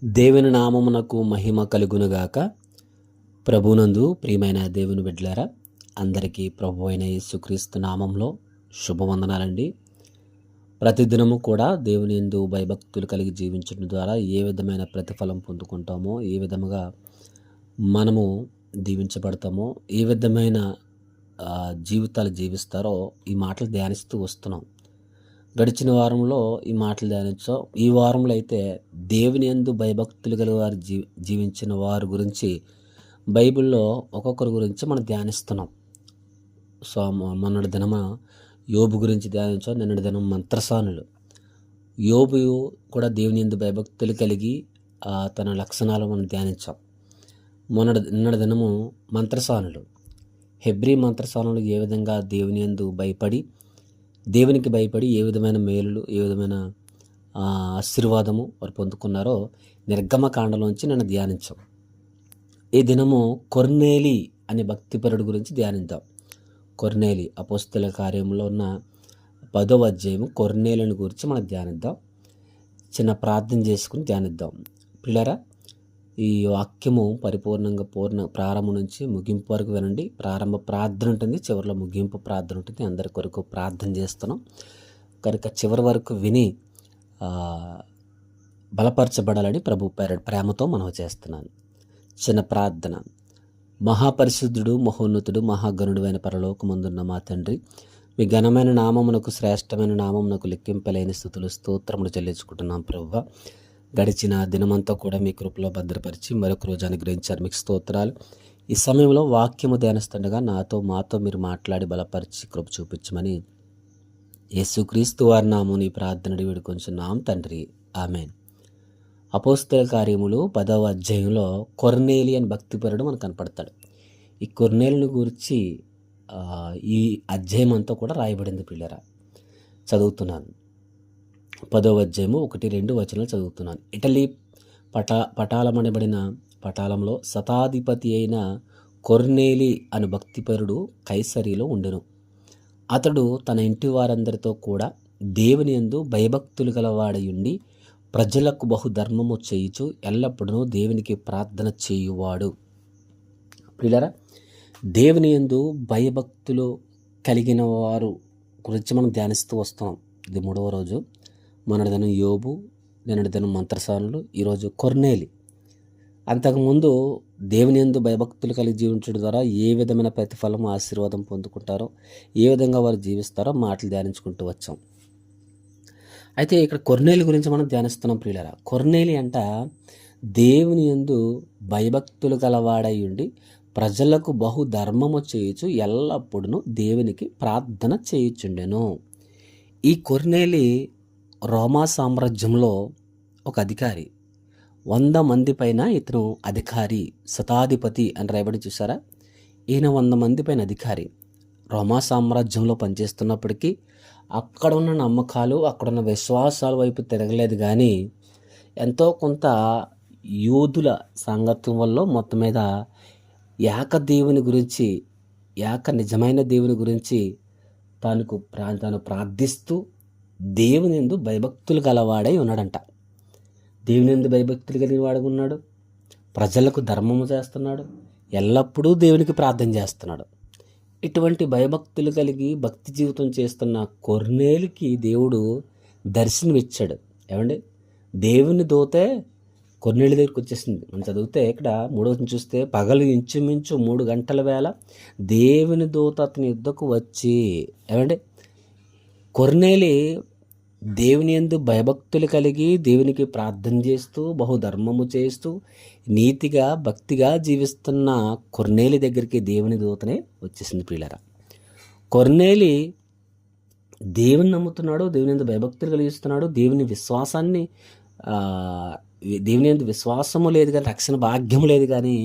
దేవుని నామమునకు మహిమ కలుగునుగాక. ప్రభునందు ప్రియమైన దేవుని బిడ్డలారా, అందరికీ ప్రభు అయిన యేసుక్రీస్తు నామంలో శుభవందనాలండి. ప్రతిదినము కూడా దేవుని యందు భయభక్తులు కలిగి జీవించడం ద్వారా ఏ విధమైన ప్రతిఫలం పొందుకుంటామో, ఏ విధముగా మనము దీవించబడతామో, ఏ విధమైన జీవితాలు జీవిస్తారో ఈ మాటలు ధ్యానిస్తూ వస్తున్నాం. గడిచిన వారంలో ఈ మాటలు ధ్యానించాం. ఈ వారంలో అయితే దేవుని యందు భయభక్తులు గల వారు జీవించిన వారి గురించి బైబిల్లో ఒక్కొక్కరి గురించి మనం ధ్యానిస్తున్నాం. సో మొన్నటి దినమ యోబు గురించి ధ్యానించాం. నిన్నటి దినం మంత్రసానులు. యోబు కూడా దేవుని యందు భయభక్తులు కలిగి తన లక్షణాలు మనం ధ్యానించాం. నిన్నటి దినము మంత్రసానులు. హెబ్రీ మంత్రసానులు ఏ విధంగా దేవుని యందు దేవునికి భయపడి ఏ విధమైన మేలులు, ఏ విధమైన ఆశీర్వాదము వారు పొందుకున్నారో నిర్గమకాండలోంచి నన్ను ధ్యానించాం. ఈ దినము కొర్నేలి అనే భక్తిపరుడు గురించి ధ్యానిద్దాం. కొర్నేలి అపోస్తల కార్యంలో ఉన్న 10వ అధ్యాయము కొర్నేలిని గురించి మనం ధ్యానిద్దాం. చిన్న ప్రార్థన చేసుకుని ధ్యానిద్దాం. పిల్లరా, ఈ వాక్యము పరిపూర్ణంగా ప్రారంభం నుంచి ముగింపు వరకు వినండి. ప్రారంభ ప్రార్థన ఉంటుంది, చివరిలో ముగింపు ప్రార్థన ఉంటుంది. అందరి కొరకు ప్రార్థన చేస్తున్నాం కనుక చివరి వరకు విని బలపరచబడాలని ప్రభు ప్రేమతో మనం చేస్తున్నాను. చిన్న ప్రార్థన. మహాపరిశుద్ధుడు, మహోన్నతుడు, మహాగణుడు అయిన పరలోకమందున్న మా తండ్రి, మీ ఘనమైన నామమునకు, శ్రేష్టమైన నామమునకు లెక్కింపలేని స్తుతులు, స్తోత్రములు చెల్లించుకుంటున్నాం ప్రభువా. గడిచిన దినమంతా కూడా మీ కృపలో భద్రపరిచి మరొక రోజు అనుగ్రహించారు. మీకు స్తోత్రాలు. ఈ సమయంలో వాక్యము ధ్యానిస్తుండగా మాతో మీరు మాట్లాడి బలపరిచి కృప చూపించమని యేసుక్రీస్తు వారి నామమున ఈ ప్రార్థన వేడుకొంచున్నాం తండ్రి, ఆమేన్. అపోస్తల కార్యములు 10వ అధ్యాయంలో కొర్నేలి అని భక్తిపరుడు మనకు కనపడతాడు. ఈ కొర్నేలిని గురించి ఈ అధ్యాయం అంతా కూడా రాయబడింది. పిల్లరా, చదువుతున్నాను. 10వ అధ్యాయము 1-2 వచనాలు చదువుతున్నాను. ఇటలీ పటాలమనబడిన పటాలంలో శతాధిపతి అయిన కొర్నేలి అను భక్తిపరుడు కైసరిలో ఉండెను. అతడు తన ఇంటి వారందరితో కూడా దేవుని యందు భయభక్తులు గలవాడయుండి ప్రజలకు బహుధర్మము చేయుచు ఎల్లప్పుడూ దేవునికి ప్రార్థన చేయువాడు. పిల్లరా, దేవుని యందు భయభక్తులు కలిగిన వారు గురించి మనం ధ్యానిస్తూ వస్తున్నాం. ఇది 3వ రోజు. మొన్నటి దినం యోబు, నిన్నటి దినం మంత్రసానులు, ఈరోజు కొర్నేలి. అంతకుముందు దేవుని యందు భయభక్తులు కలిగి జీవించడం ద్వారా ఏ విధమైన ప్రతిఫలం, ఆశీర్వాదం పొందుకుంటారో, ఏ విధంగా వారు జీవిస్తారో మాటలు ధ్యానించుకుంటూ వచ్చాం. అయితే ఇక్కడ కొర్నేలి గురించి మనం ధ్యానిస్తున్నాం. ప్రియులారా, కొర్నేలి అంట దేవుని యందు భయభక్తులు గలవాడై ఉండి ప్రజలకు బహుధర్మము చేయుచు ఎల్లప్పుడూ దేవునికి ప్రార్థన చేయుచుండెను. ఈ కొర్నేలి రోమా సామ్రాజ్యంలో ఒక అధికారి. 100 మంది పైన ఇతను అధికారి, శతాధిపతి అని రాయబడి చూసారా. ఈయన 100 మంది పైన అధికారి. రోమా సామ్రాజ్యంలో పనిచేస్తున్నప్పటికీ అక్కడున్న నమ్మకాలు, అక్కడున్న విశ్వాసాల వైపు తిరగలేదు. కానీ ఎంతో కొంత యూదుల సాంగత్యం వల్ల మొత్తం మీద నిజమైన దేవుని గురించి తాను ప్రార్థిస్తూ దేవుని యందు భయభక్తులు గలవాడై ఉన్నాడంట. దేవుని యందు భయభక్తులు కలిగిన వాడు ఉన్నాడు. ప్రజలకు ధర్మము చేస్తున్నాడు. ఎల్లప్పుడూ దేవునికి ప్రార్థన చేస్తున్నాడు. ఇటువంటి భయభక్తులు కలిగి భక్తి జీవితం చేస్తున్న కొర్నేలికి దేవుడు దర్శనమిచ్చాడు. ఏమండి, దేవుని దూతే కొర్నేలి దగ్గరికి వచ్చేసింది. మనం చదివితే ఇక్కడ 3వ చూస్తే, పగలు ఇంచుమించు 3 గంటల వేళ దేవుని దూత అతని యుద్ధకు వచ్చి, ఏమండి, కొర్నేలి దేవుని యందు భయభక్తులు కలిగి దేవునికి ప్రార్థన చేస్తూ బహుధర్మము చేస్తూ నీతిగా భక్తిగా జీవిస్తున్న కొర్నేలి దగ్గరికి దేవుని దూతనే వచ్చేసింది. ప్రియులారా, కొర్నేలి దేవుని నమ్ముతున్నాడు, దేవుని యందు భయభక్తులు కలిగిస్తున్నాడు. దేవుని యందు విశ్వాసము లేదు కానీ, రక్షణ భాగ్యము లేదు కానీ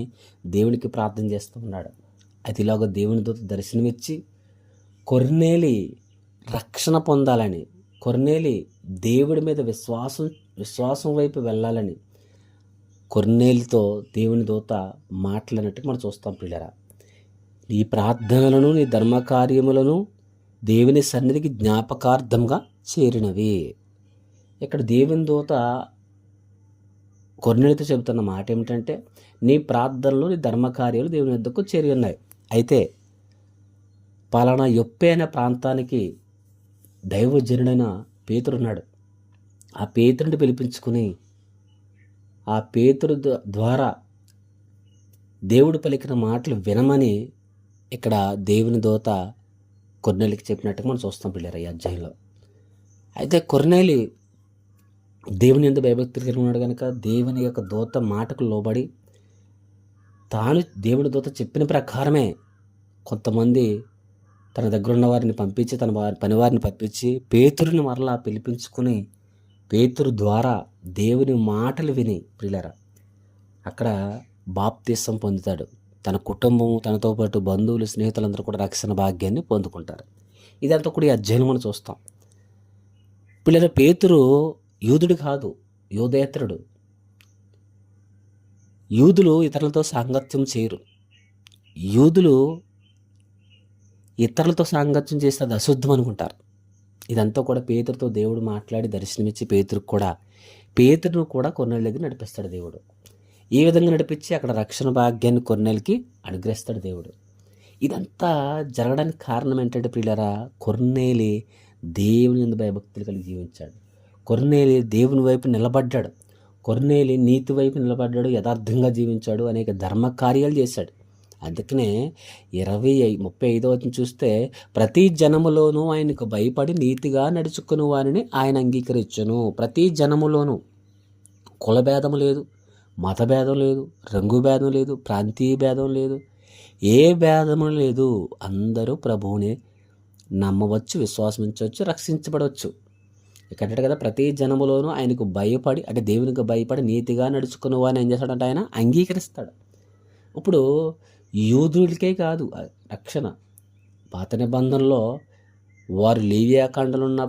దేవునికి ప్రార్థన చేస్తూ ఉన్నాడు. అయితే ఇలాగ దేవుని దూత దర్శనమిచ్చి కొర్నేలి రక్షణ పొందాలని, కొర్నేలి దేవుడి మీద విశ్వాసం వైపు వెళ్ళాలని కొర్నేలితో దేవుని దూత మాట్లాడినట్టు మనం చూస్తాం. పిల్లరా, నీ ప్రార్థనలను, నీ ధర్మకార్యములను దేవుని సన్నిధికి జ్ఞాపకార్థంగా చేరినవి. ఇక్కడ దేవుని దూత కొర్నేలితో చెబుతున్న మాట ఏమిటంటే, నీ ప్రార్థనలు, నీ ధర్మకార్యాలు దేవుని యొద్దకు చేరి ఉన్నాయి. అయితే పలానా యొప్పే అనే ప్రాంతానికి దైవజనుడైన పేతురున్నాడు. ఆ పేతురుని పిలిపించుకుని ఆ పేతురు ద్వారా దేవుడు పలికిన మాటలు వినమని ఇక్కడ దేవుని దూత కొర్నేలికి చెప్పినట్టుగా మనం చూస్తాం పిల్లలు ఈ అధ్యాయంలో. అయితే కొర్నేలి దేవుని యందు భయభక్తులు కలిగి ఉన్నాడు కనుక దేవుని యొక్క దూత మాటకు లోబడి తాను దేవుని దూత చెప్పిన ప్రకారమే కొంతమంది తన దగ్గర ఉన్న వారిని పంపించి తన పనివారిని పంపించి పేతురుని మరలా పిలిపించుకుని పేతురు ద్వారా దేవుని మాటలు విని ప్రియులారా అక్కడ బాప్తిసం పొందుతాడు. తన కుటుంబం, తనతో పాటు బంధువులు, స్నేహితులందరూ కూడా రక్షణ భాగ్యాన్ని పొందుకుంటారు. ఇదంతా కూడా ఈ అధ్యాయం మనం చూస్తాం. పిల్లల పేతురు యూదుడు కాదు, యూదేతరుడు. యూదులు ఇతరులతో సాంగత్యం చేయరు. యూదులు ఇతరులతో సాంగత్యం చేస్తే అది అశుద్ధం అనుకుంటారు. ఇదంతా కూడా పేతురుతో దేవుడు మాట్లాడి దర్శనమిచ్చి పేతురును కూడా కొర్నేలి దగ్గర నడిపిస్తాడు దేవుడు. ఈ విధంగా నడిపించి అక్కడ రక్షణ భాగ్యాన్ని కొర్నేలికి అనుగ్రహిస్తాడు దేవుడు. ఇదంతా జరగడానికి కారణం ఏంటంటే ప్రియులారా, కొర్నేలి దేవుని యందు భయభక్తులు కలిగి జీవించాడు. కొర్నేలి దేవుని వైపు నిలబడ్డాడు. కొర్నేలి నీతి వైపు నిలబడ్డాడు, యథార్థంగా జీవించాడు, అనేక ధర్మ కార్యాలు చేశాడు. అందుకనే 35 వచనం చూస్తే, ప్రతి జనములోనూ ఆయనకు భయపడి నీతిగా నడుచుకుని వారిని ఆయన అంగీకరించును. ప్రతి జనములోనూ కులభేదం లేదు, మతభేదం లేదు, రంగు భేదం లేదు, ప్రాంతీయ భేదం లేదు, ఏ భేదము లేదు. అందరూ ప్రభువుని నమ్మవచ్చు, విశ్వాసించవచ్చు, రక్షించబడవచ్చు. ఇక్కడ కదా ప్రతి జనములోనూ ఆయనకు భయపడి, అంటే దేవునికి భయపడి నీతిగా నడుచుకున్న వారిని ఏం చేస్తాడంటే ఆయన అంగీకరిస్తాడు. ఇప్పుడు యూదులకే కాదు రక్షణ, పాత నిబంధనలో వారు లేవియాకాండలో ఉన్న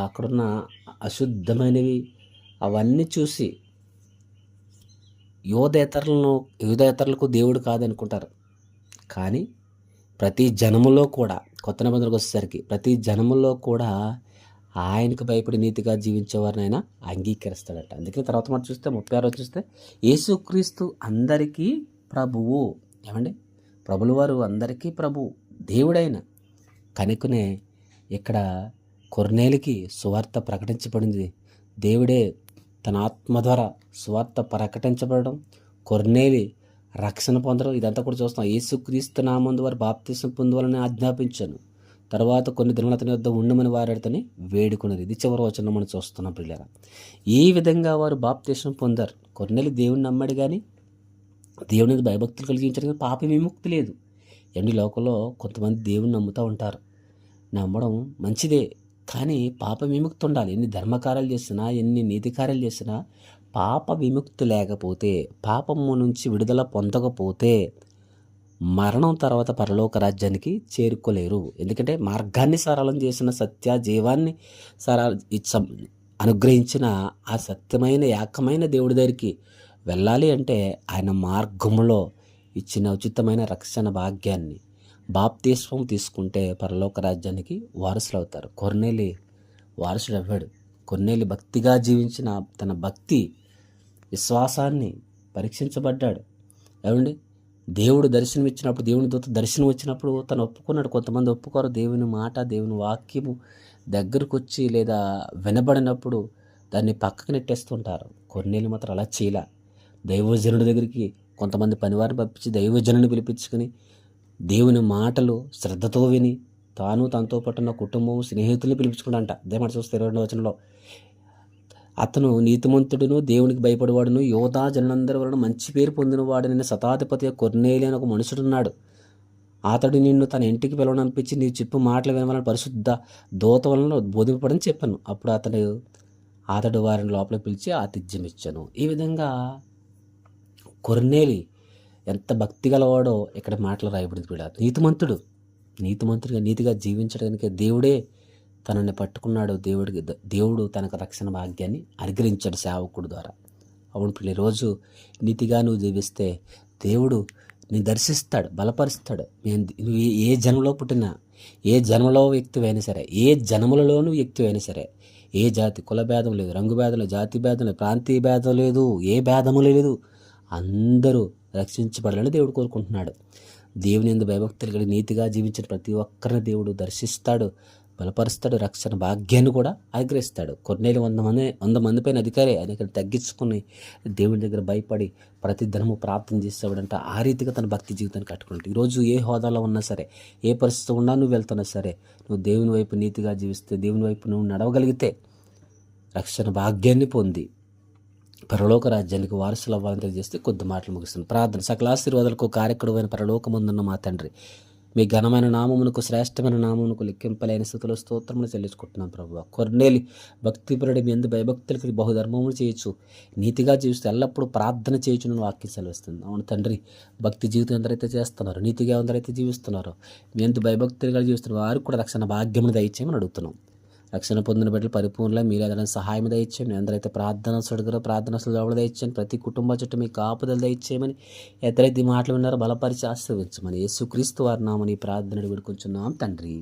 అక్కడున్న అశుద్ధమైనవి అవన్నీ చూసి యూదేతరులకు దేవుడు కాదనుకుంటారు. కానీ ప్రతి జనములో కూడా కొత్త నిబంధనకు వచ్చేసరికి ప్రతి జనములో కూడా ఆయనకు భయపడి నీతిగా జీవించేవారిని ఆయన అంగీకరిస్తాడట. అందుకని తర్వాత మనం చూస్తే 36 చూస్తే, యేసుక్రీస్తు అందరికీ ప్రభువు. ఏమండి, ప్రభుల వారు అందరికీ ప్రభువు, దేవుడైన కనుకనే ఇక్కడ కొర్నేలికి సువార్త ప్రకటించబడింది. దేవుడే తన ఆత్మ ద్వారా సువార్త ప్రకటించబడడం, కొర్నేలి రక్షణ పొందడం, ఇదంతా కూడా చూస్తాం. యేసుక్రీస్తు నామందు వారు బాప్తిసం పొందువాలని ఆజ్ఞాపించాను. తర్వాత కొన్ని దినములు అతని వద్ద ఉండమని వారితోని వేడుకున్నది. ఇది చివరి వచనం మనం చూస్తున్నాం పిల్లరా. ఈ విధంగా వారు బాప్తిసం పొందారు. కొర్నేలి దేవుని నమ్మాడు కానీ దేవుని భయభక్తులు కలిగించాడు కానీ పాప విముక్తి లేదు. ఎండి లోకంలో కొంతమంది దేవుని నమ్ముతూ ఉంటారు. నమ్మడం మంచిదే, కానీ పాప విముక్తి ఉండాలి. ఎన్ని ధర్మకార్యాలు చేసినా, ఎన్ని నీతి కార్యాలు చేసినా పాప విముక్తి లేకపోతే, పాపము నుంచి విడుదల పొందకపోతే మరణం తర్వాత పరలోక రాజ్యానికి చేరుకోలేరు. ఎందుకంటే మార్గాన్ని సరళం చేసిన, సత్య జీవాన్ని అనుగ్రహించిన ఆ సత్యమైన ఏకమైన దేవుడి దగ్గరికి వెళ్ళాలి అంటే ఆయన మార్గంలో ఇచ్చిన ఉచితమైన రక్షణ భాగ్యాన్ని బాప్తిస్వం తీసుకుంటే పరలోక రాజ్యానికి వారసులు అవుతారు. కొర్నేలి వారసుడు అవ్వాడు. కొర్నేలి భక్తిగా జీవించిన తన భక్తి విశ్వాసాన్ని పరీక్షించబడ్డాడు. ఏమండి, దేవుడు దర్శనం ఇచ్చినప్పుడు, దేవుని దూత దర్శనం వచ్చినప్పుడు తను ఒప్పుకున్నాడు. కొంతమంది ఒప్పుకోరు. దేవుని మాట, దేవుని వాక్యము దగ్గరకు వచ్చి లేదా వినబడినప్పుడు దాన్ని పక్కకు నెట్టేస్తుంటారు. కొర్నేలి మాత్రం అలా చేయలే. దైవజనుడి దగ్గరికి కొంతమంది పనివారిని పంపించి దైవజనుని పిలిపించుకుని దేవుని మాటలు శ్రద్ధతో విని తాను తనతో పాటు ఉన్న కుటుంబం, స్నేహితుల్ని పిలిపించుకున్నాడంట. అదే మాట చూస్తే 22వ వచనంలో, అతను నీతిమంతుడును దేవునికి భయపడేవాడును యోధా జనులందరి వలన మంచి పేరు పొందినవాడనైన శతాధిపతి కొర్నేలి అని ఒక మనుషుడున్నాడు. అతడు నిన్ను తన ఇంటికి పిలవనంపించి నీ చెప్పు మాటలు వినవాలని పరిశుద్ధ దూత వలన బోధింపడని చెప్పాను. అప్పుడు అతడు వారిని లోపల పిలిచి ఆతిథ్యం ఇచ్చాను. ఈ విధంగా కొర్నేలి ఎంత భక్తి గలవాడో ఇక్కడ మాటలు రాయబడింది కూడా. నీతిమంతుడిగా నీతిగా జీవించడానికి దేవుడే తనని పట్టుకున్నాడు. దేవుడు తనకు రక్షణ భాగ్యాన్ని అనుగ్రహించాడు సేవకుడు ద్వారా. అవును పిల్లలు, రోజు నీతిగా నువ్వు జీవిస్తే దేవుడు నీ దర్శిస్తాడు, బలపరుస్తాడు. నువ్వు ఏ జన్మలో పుట్టినా, ఏ జన్మలో వ్యక్తివైనా సరే, ఏ జన్మలలోనూ వ్యక్తివైనా సరే, ఏ జాతి కుల భేదం లేదు, రంగు భేదం లేదు, జాతి భేదం లేదు, ప్రాంతీయ భేదం లేదు, ఏ భేదము లేదు. అందరూ రక్షించబడాలని దేవుడు కోరుకుంటున్నాడు. దేవుని యందు భయభక్తులు కలిగి నీతిగా జీవించిన ప్రతి ఒక్కరిని దేవుడు దర్శిస్తాడు, బలపరుస్తాడు, రక్షణ భాగ్యాన్ని కూడా అనుగ్రహిస్తాడు. కొన్నేళ్ళు 100 మంది పైన అధికారి ఆయన తగ్గించుకుని దేవుని దగ్గర భయపడి ప్రతి దినము ప్రార్థన చేసేవాడంట. ఆ రీతిగా తన భక్తి జీవితాన్ని కట్టుకుంటాడు. ఈరోజు ఏ హోదాలో ఉన్నా సరే, ఏ పరిస్థితి ఉన్నా నువ్వు వెళ్తున్నా సరే, నువ్వు దేవుని వైపు నీతిగా జీవిస్తే, దేవుని వైపు నువ్వు నడవగలిగితే రక్షణ భాగ్యాన్ని పొంది పరలోక రాజ్యానికి వారసులు అవ్వాలని తెలియజేస్తే కొద్ది మాటలు ముగిస్తుంది. ప్రార్థన. సకల ఆశీర్వాదాలకు కార్యక్రమమైన పరలోకమందున్న మా తండ్రి, మీ ఘనమైన నామమునకు శ్రేష్టమైన నామమునకు లెక్కింపలేని స్థితిలో స్తోత్రములు చెల్లించుకుంటున్నాను ప్రభువా. కొర్నేలి భక్తిపరుడి మీ ఎందు భయభక్తులకి బహుధర్మములు చేయొచ్చు, నీతిగా జీవిస్తూ ఎల్లప్పుడూ ప్రార్థన చేయొచ్చు వాక్యం సెలవిస్తుంది. అవును తండ్రి, భక్తి జీవితం ఎందరైతే చేస్తున్నారో, నీతిగా ఎందరైతే జీవిస్తున్నారో, మీ ఎందు భయభక్తులుగా జీవిస్తున్నారు వారికి కూడా రక్షణ భాగ్యమును దయచేయమని అడుగుతున్నాం. రక్షణ పొందిన బిడ్డలు పరిపూర్ణంగా మీరు ఏదైనా సహాయం దయచేయండి. ఎందరైతే ప్రార్థన సొడుగురో ప్రార్థన సొడుగులు దయచేయండి. ప్రతి కుటుంబ చుట్టూ మీ కాపుదలు దయచేయమని, ఎక్కడైతే ఈ మాటలు విన్నారో బలపరిచి ఆశీర్వదించమని యేసుక్రీస్తు వారి నామమున ఈ ప్రార్థన వేడుకొంచున్నాం తండ్రి.